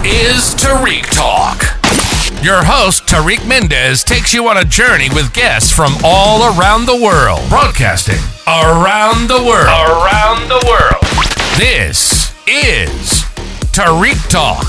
is Tarik Talk. Your host, Tarik Mendes, takes you on a journey with guests from all around the world. Broadcasting around the world. Around the world. This is Tarik Talk.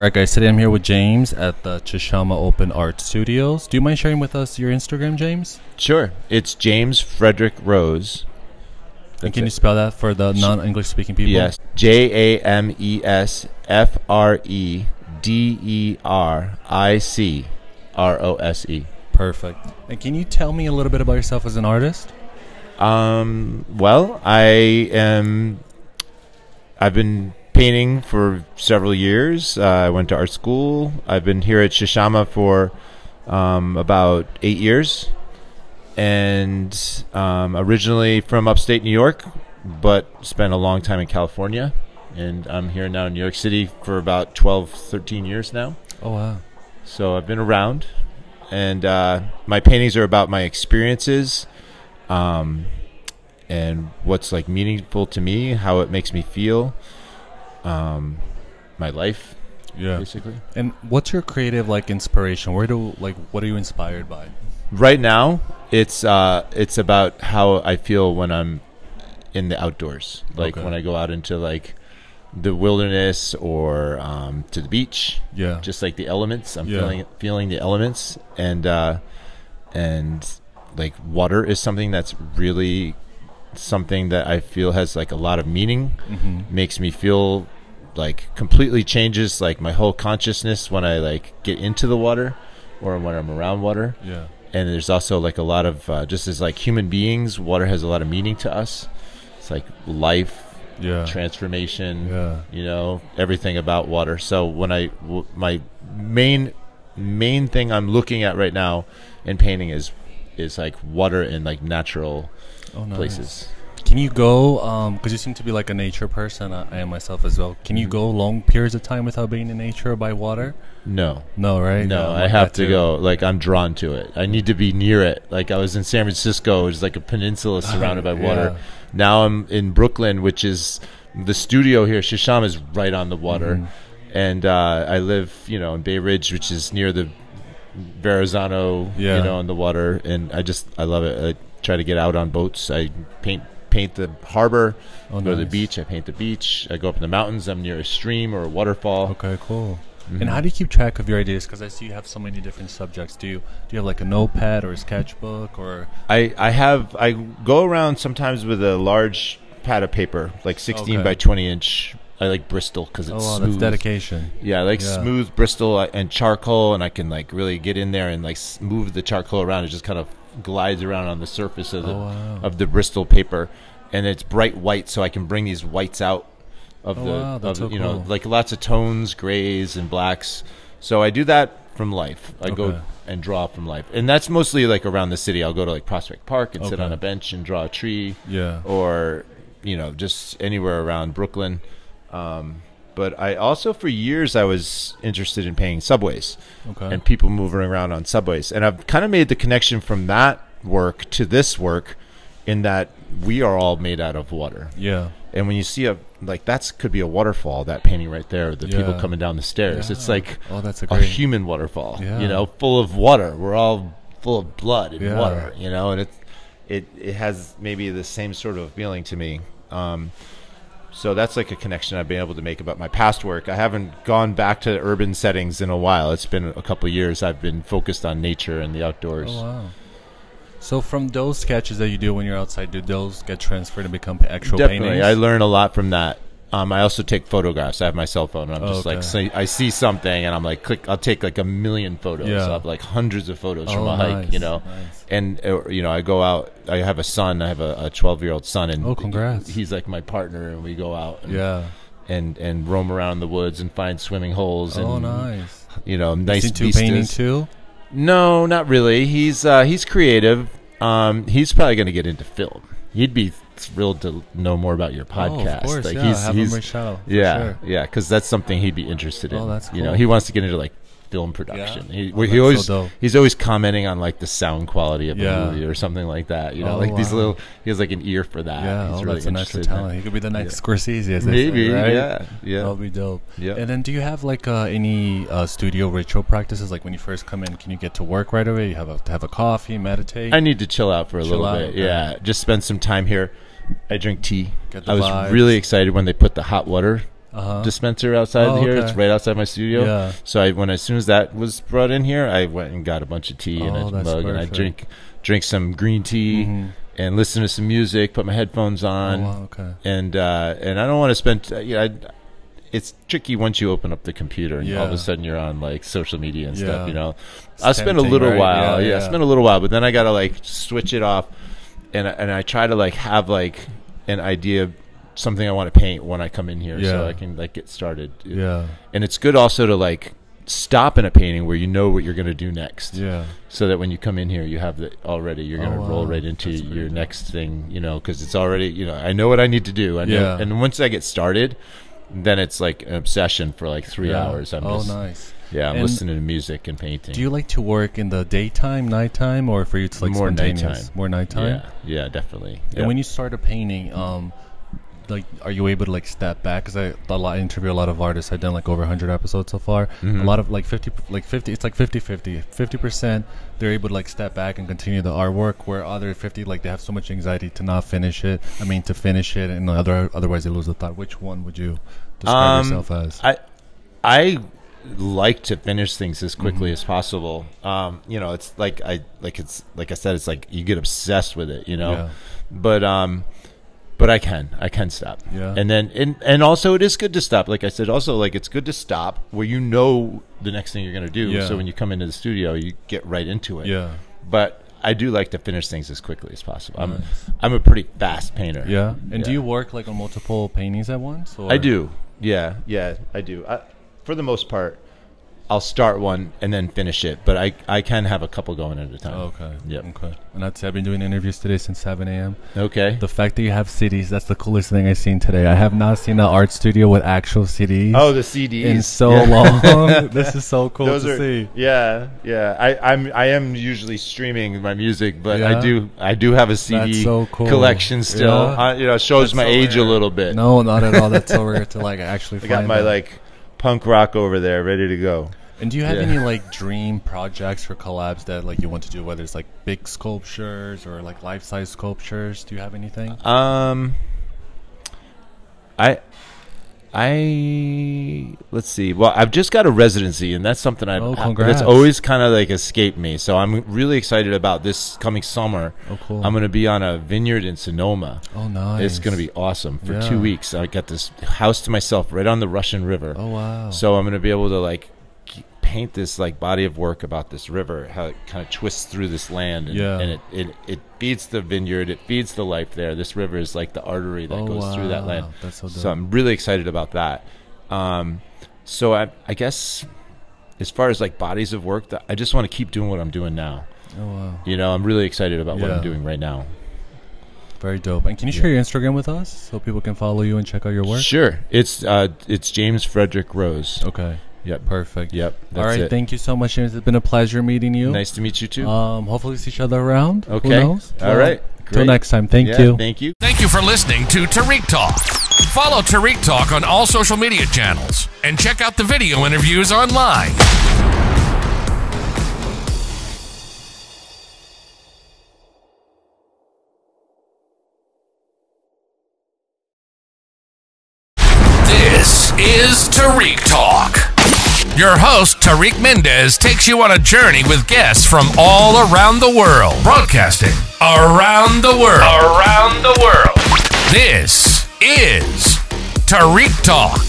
Alright guys, today I'm here with James at the CHASHAMA Open Art Studios. Do you mind sharing with us your Instagram, James? Sure. It's James Frederick Rose. And can you spell that for the non-English speaking people? Yes. JamesFredericricrose. Perfect. And can you tell me a little bit about yourself as an artist? Well, I've been painting for several years. I went to art school. I've been here at CHASHAMA for about 8 years, and originally from upstate New York, but spent a long time in California, and I'm here now in New York City for about 13 years now. Oh wow. So I've been around, and my paintings are about my experiences, and what's like meaningful to me, how it makes me feel. My life, basically. And what's your creative inspiration? What are you inspired by? Right now, it's about how I feel when I'm in the outdoors, when I go out into the wilderness or to the beach. Yeah, just like the elements. I'm feeling the elements, and water is something that's really something that I feel has a lot of meaning. Makes me feel completely changes my whole consciousns when I get into the water or when I'm around water. And there's also a lot of just as human beings, water has a lot of meaning to us. It's life, transformation, everything about water. So when my main thing I'm looking at right now in painting is water in natural places. Can you go, because you seem to be a nature person, I am myself as well, can you go long periods of time without being in nature or by water? No, right? No, I have to go. I'm drawn to it. I need to be near it. I was in San Francisco, it's a peninsula surrounded by water. Now I'm in Brooklyn, which is the studio here. CHASHAMA is right on the water. And I live, in Bay Ridge, which is near the Verrazano, on the water. And I love it. I try to get out on boats. I paint the harbor, go to the beach. I paint the beach. I go up in the mountains. I'm near a stream or a waterfall. Okay, cool. And how do you keep track of your ideas? Because I see you have so many different subjects. Do you have a notepad or a sketchbook or? I go around sometimes with a large pad of paper, 16 by 20 inch. I like Bristol because it's smooth. That's dedication. Yeah, I like smooth Bristol and charcoal, and I can really get in there and move the charcoal around. It just kind of glides around on the surface of the Bristol paper, and it's bright white, so I can bring these whites out of cool. Lots of tones, grays and blacks. So I do that from life. I go and draw from life, and that's mostly around the city. I'll go to Prospect Park and sit on a bench and draw a tree. Or just anywhere around Brooklyn. But I also, for years, I was interested in painting subways and people moving around on subways. And I've kind of made the connection from that work to this work in that we are all made out of water. And when you see that could be a waterfall, that painting right there, the people coming down the stairs. It's that's a human waterfall, full of water. We're all full of blood and water, and it has maybe the same sort of feeling to me. So that's a connection I've been able to make about my past work. I haven't gone back to urban settings in a while. It's been a couple of years. I've been focused on nature and the outdoors. Oh, wow. So from those sketches that you do when you're outside, do those get transferred and become actual Definitely. paintings? I learn a lot from that. I also take photographs. I have my cell phone. And I'm just I see something and I'm click. I'll take a million photos. I have hundreds of photos from a hike, Nice. And I go out. I have a son. I have a 12-year-old son, and congrats. He's my partner, and we go out. And roam around the woods and find swimming holes. And, nice. Nice Is he vistas. painting too? No, not really. He's creative. He's probably going to get into film. He'd be thrilled to know more about your podcast. Of course, have him reach out. Yeah, because that's something he'd be interested in. Oh, that's cool. He wants to get into film production. Yeah. He's always commenting on like the sound quality of a movie or something like that. You know, these little. He has like an ear for that. Yeah, he's really that's a natural talent. He could be the next Scorsese, as they maybe. say, right? Yeah. That'll be dope. Yeah. And then, do you have like any studio ritual practices? Like when you first come in, can you get to work right away? You have a coffee, meditate. I need to chill out for a little bit. Okay. Yeah, just spend some time here. I drink tea. I was vibes. really excited when they put the hot water dispenser outside here. Okay. It's right outside my studio. Yeah. So as soon as that was brought in here, I went and got a bunch of tea and a mug, perfect. and I drink some green tea and listen to some music. Put my headphones on. And I don't want to spend. It's tricky once you open up the computer and all of a sudden you're on like social media and stuff. You know, I spend a little while. I spend a little while, but then I gotta like switch it off. And I try to like have like an idea, something I want to paint when I come in here, so I can like get started. Yeah. And it's good also to like stop in a painting where you know what you're gonna do next. Yeah. So that when you come in here, you have the already. You're gonna roll right into your next thing. You know, because it's already. You know, I know what I need to do. I know, and once I get started, then it's like an obsession for like 3 hours. Nice. Yeah, I'm listening to music and painting. Do you like to work in the daytime, nighttime, or for you it's like more spontaneous? nighttime? More nighttime. Yeah, definitely. And when you start a painting, like, are you able to like step back? Because I interview a lot of artists. I've done like over 100 episodes so far. A lot of like 50. It's like 50-50. 50% they're able to like step back and continue the artwork, where other 50 like they have so much anxiety to not finish it. I mean to finish it, and otherwise they lose the thought. Which one would you describe yourself as? I like to finish things as quickly as possible. You know, it's like I said, it's like you get obsessed with it, you know. But I can stop. Yeah. And then and also it is good to stop. Like I said, also like it's good to stop where you know the next thing you're gonna do. So when you come into the studio, you get right into it. Yeah. But I do like to finish things as quickly as possible. I'm a pretty fast painter. Yeah. And do you work like on multiple paintings at once? Or? I do. Yeah, I do. For the most part, I'll start one and then finish it, but I can have a couple going at a time. Okay. Yep. Okay. And that's I've been doing interviews today since 7 a.m. Okay. The fact that you have CDs, that's the coolest thing I've seen today. I have not seen an art studio with actual CDs. Oh, the CDs. In so long. This is so cool to see. Yeah. I am usually streaming my music, but I do have a CD collection still. Yeah. Shows my age a little bit. No, not at all. That's so rare to like actually find. I got my like punk rock over there ready to go. And do you have any like dream projects or collabs that like you want to do, whether it's like big sculptures or like life-size sculptures? Do you have anything? Let's see. Well, I've just got a residency, and that's something that's always kind of like escaped me. So I'm really excited about this coming summer. Oh, cool. I'm going to be on a vineyard in Sonoma. Oh, nice. It's going to be awesome for 2 weeks. I got this house to myself right on the Russian River. Oh, wow. So I'm going to be able to like paint this like body of work about this river, how it kind of twists through this land, and it feeds the vineyard, it feeds the life there. This river is like the artery that goes through that land. That's so dope. So I'm really excited about that. So I guess as far as like bodies of work, I just want to keep doing what I'm doing now. Oh wow. You know, I'm really excited about what I'm doing right now. Very dope. And can you share your Instagram with us so people can follow you and check out your work? Sure. It's James Frederick Rose. Okay. Yep. Perfect. Yep. All right. Thank you so much, James. It's been a pleasure meeting you. Nice to meet you too. Hopefully see each other around. Okay. Who knows? All right. Till next time. Thank you. Thank you. Thank you for listening to Tarik Talk. Follow Tarik Talk on all social media channels and check out the video interviews online. This is Tarik Talk. Your host, Tarik Mendes, takes you on a journey with guests from all around the world. Broadcasting around the world. Around the world. This is Tarik Talk.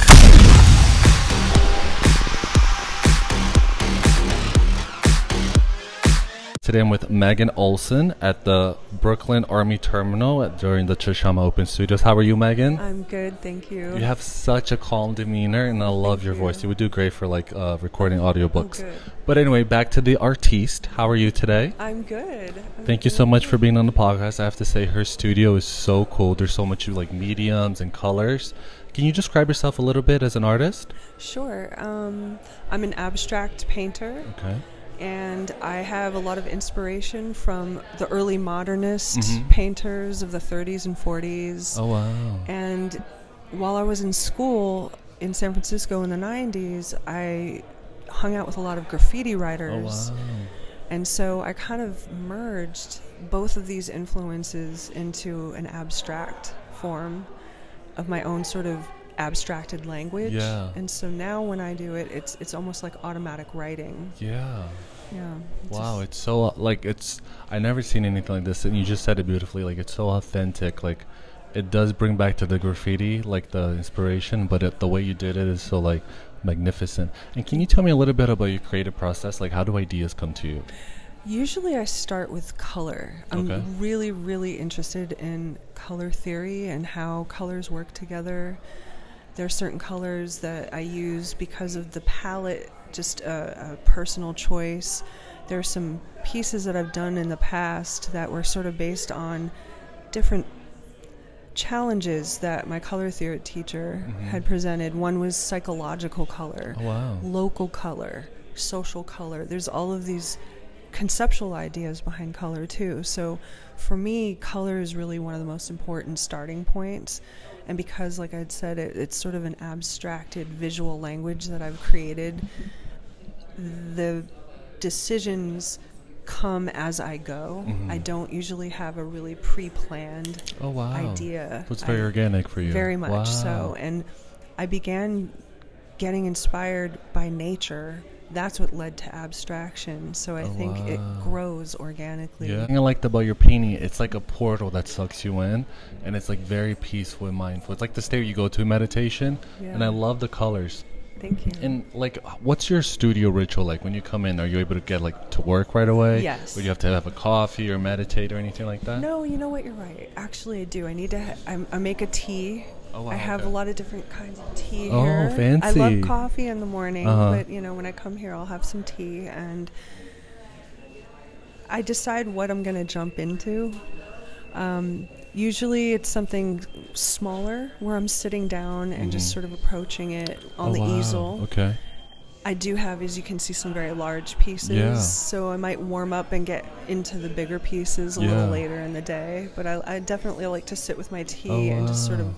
Today I'm with Megan Olson at the Brooklyn Army Terminal during the CHASHAMA Open Studios. How are you, Megan? I'm good, thank you. You have such a calm demeanor, and I love your voice. You would do great for like recording audiobooks. Good. But anyway, back to the artiste. How are you today? I'm good. Thank you so much for being on the podcast. I have to say, her studio is so cool. There's so much like mediums and colors. Can you describe yourself a little bit as an artist? Sure. I'm an abstract painter. Okay. And I have a lot of inspiration from the early modernist painters of the 30s and 40s. Oh, wow. And while I was in school in San Francisco in the 90s, I hung out with a lot of graffiti writers. Oh, wow. And so I kind of merged both of these influences into an abstract form of my own sort of abstracted language. Yeah. And so now when I do it, it's almost like automatic writing. Yeah. Yeah. Wow, it's so like I never seen anything like this, and you just said it beautifully. Like it's so authentic. Like it does bring back to the graffiti, like the inspiration, but the way you did it is so like magnificent. And can you tell me a little bit about your creative process? Like how do ideas come to you? Usually I start with color. I'm really, really interested in color theory and how colors work together. There are certain colors that I use because of the palette, just a personal choice. There are some pieces that I've done in the past that were sort of based on different challenges that my color theory teacher had presented. One was psychological color, local color, social color. There's all of these conceptual ideas behind color too. So for me, color is really one of the most important starting points. And because, like I'd said, it's sort of an abstracted visual language that I've created, the decisions come as I go. I don't usually have a really pre-planned idea. So it's very organic for you. Very much so. And I began getting inspired by nature. That's what led to abstraction. So I think it grows organically. Yeah. The thing I liked about your painting, it's like a portal that sucks you in, and it's like very peaceful and mindful. It's like the state you go to in meditation, and I love the colors. Thank you. And like, what's your studio ritual like when you come in? Are you able to get like to work right away? Yes. Or do you have to have a coffee or meditate or anything like that? No, you know what? You're right. Actually, I do. I need to. I make a tea. Oh, wow, I have a lot of different kinds of tea Oh, here. fancy. I love coffee in the morning, but when I come here, I'll have some tea, and I decide what I'm going to jump into. Usually it's something smaller where I'm sitting down and just sort of approaching it on the easel. Okay. I do have, as you can see, some very large pieces, so I might warm up and get into the bigger pieces a little later in the day. But I definitely like to sit with my tea and just sort of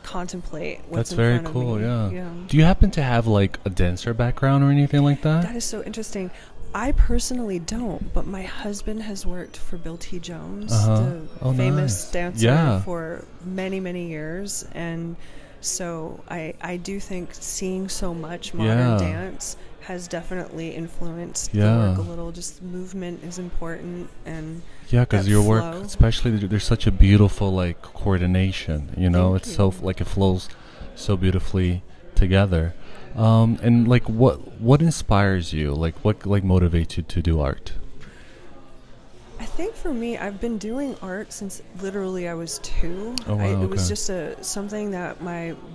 contemplate what's in front of me. That's very cool, yeah. Do you happen to have like a dancer background or anything like that? That is so interesting. I personally don't, but my husband has worked for Bill T. Jones, the famous dancer, for many, many years. And so I do think seeing so much modern dance has definitely influenced the work a little. Just movement is important. And because your work, especially, there's such a beautiful like coordination, it's so like it flows so beautifully together. And like what inspires you? Like what like motivates you to do art? I think for me, I've been doing art since literally I was 2. It was just something that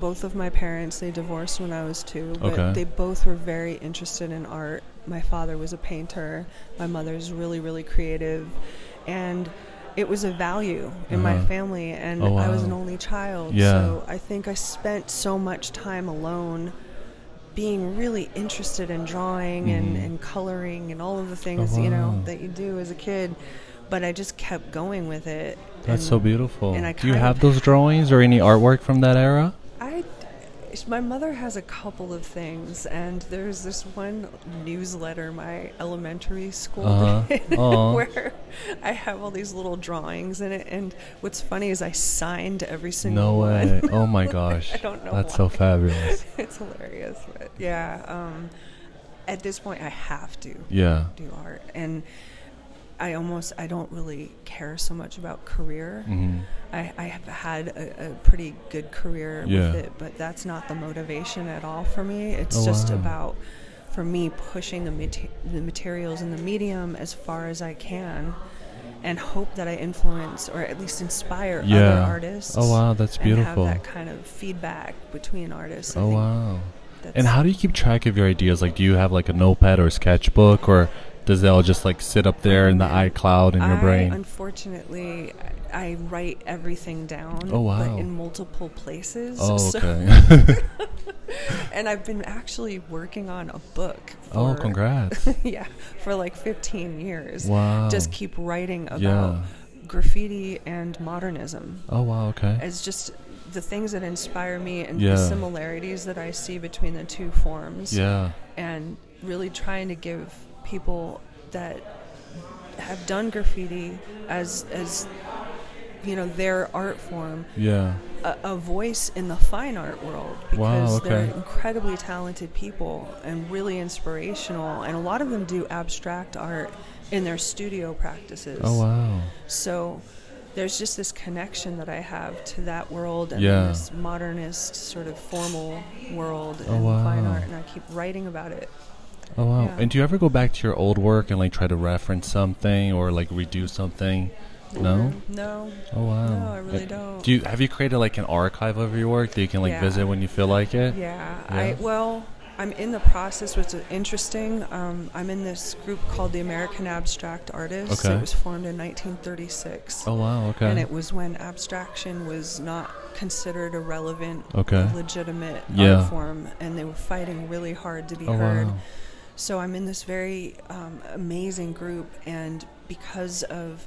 both of my parents, they divorced when I was 2, but they both were very interested in art. My father was a painter. My mother's really, really creative. And it was a value in my family, and I was an only child. So I think I spent so much time alone being really interested in drawing and coloring and all of the things that you do as a kid, but I just kept going with it. That's so beautiful. And do you have those drawings or any artwork from that era? My mother has a couple of things, and there's this one newsletter my elementary school did where I have all these little drawings in it, and what's funny is I signed every single one. No way. Oh my gosh. I don't know That's why. so fabulous. It's hilarious, but at this point I have to do art, and I don't really care so much about career. I have had a pretty good career with it, but that's not the motivation at all for me. It's just about for me pushing the materials and the medium as far as I can, and hope that I influence or at least inspire other artists. Oh wow, that's beautiful. And have that kind of feedback between artists. Oh wow. And how do you keep track of your ideas? Like, do you have like a notepad or a sketchbook, or does it all just like sit up there in the iCloud in your brain? Unfortunately, I write everything down. Oh wow. But in multiple places. Oh okay. And I've been actually working on a book. Oh, congrats. Yeah, for like 15 years. Wow. Just keep writing about graffiti and modernism. Oh wow, okay. It's just the things that inspire me and the similarities that I see between the two forms. Yeah. And really trying to give people that have done graffiti as you know, their art form, a voice in the fine art world, because they're incredibly talented people and really inspirational, and a lot of them do abstract art in their studio practices. Oh wow. So there's just this connection that I have to that world and this modernist sort of formal world and fine art, and I keep writing about it. Oh wow. And do you ever go back to your old work and like try to reference something or like redo something? No? No. Oh wow. No, I really don't. Have you created like an archive of your work that you can like visit when you feel like it? Yeah. I'm in the process, which is interesting. I'm in this group called the American Abstract Artists. Okay. It was formed in 1936. Oh wow, okay. And it was when abstraction was not considered a relevant, legitimate art form, and they were fighting really hard to be heard. Wow. So I'm in this very amazing group, and because of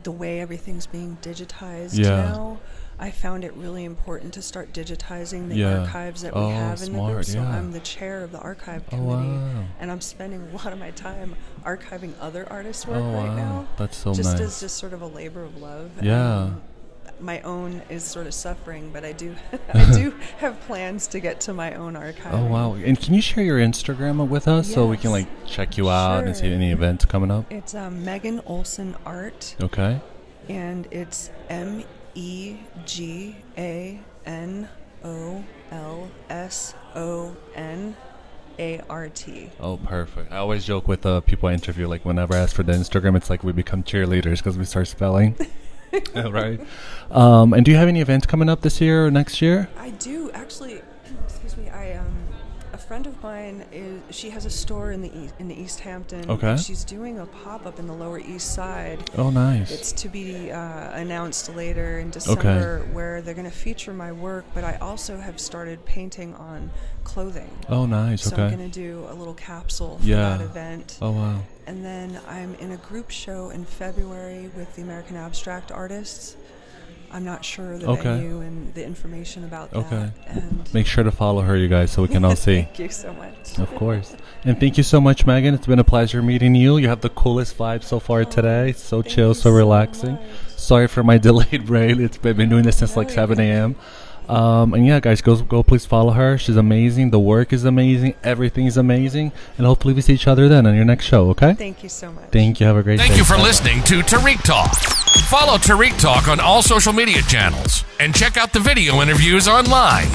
the way everything's being digitized now, I found it really important to start digitizing the archives that we have in the group. So I'm the chair of the archive committee, and I'm spending a lot of my time archiving other artists' work right now. That's so just nice. As just sort of a labor of love. Yeah. My own is sort of suffering, but I do have plans to get to my own archive. Oh wow. And can you share your Instagram with us so we can like check you out and see any events coming up? It's Megan Olson Art. Okay. And it's MEGANOLSONART. Oh, perfect. I always joke with people I interview, like whenever I ask for the Instagram, it's like we become cheerleaders because we start spelling. Right. And do you have any events coming up this year or next year? I do, actually. Excuse me. A friend of mine she has a store in the East Hampton. Okay. And she's doing a pop-up in the Lower East Side. Oh, nice. It's to be announced later in December, where they're going to feature my work, but I also have started painting on clothing. Oh, nice. So I'm going to do a little capsule for that event. Oh, wow. And then I'm in a group show in February with the American Abstract Artists. I'm not sure the venue and the information about that. And make sure to follow her, you guys, so we can all see. Thank you so much. Of course. And thank you so much, Megan. It's been a pleasure meeting you. You have the coolest vibe so far today. So chill, so relaxing. Sorry for my delayed brain. I've been doing this since like 7 a.m. And yeah, guys, go please follow her. She's amazing. The work is amazing. Everything is amazing. And hopefully we see each other then on your next show, okay? Thank you so much. Thank you. Have a great day. Thank you for listening to Tarik Talk. Follow Tarik Talk on all social media channels and check out the video interviews online.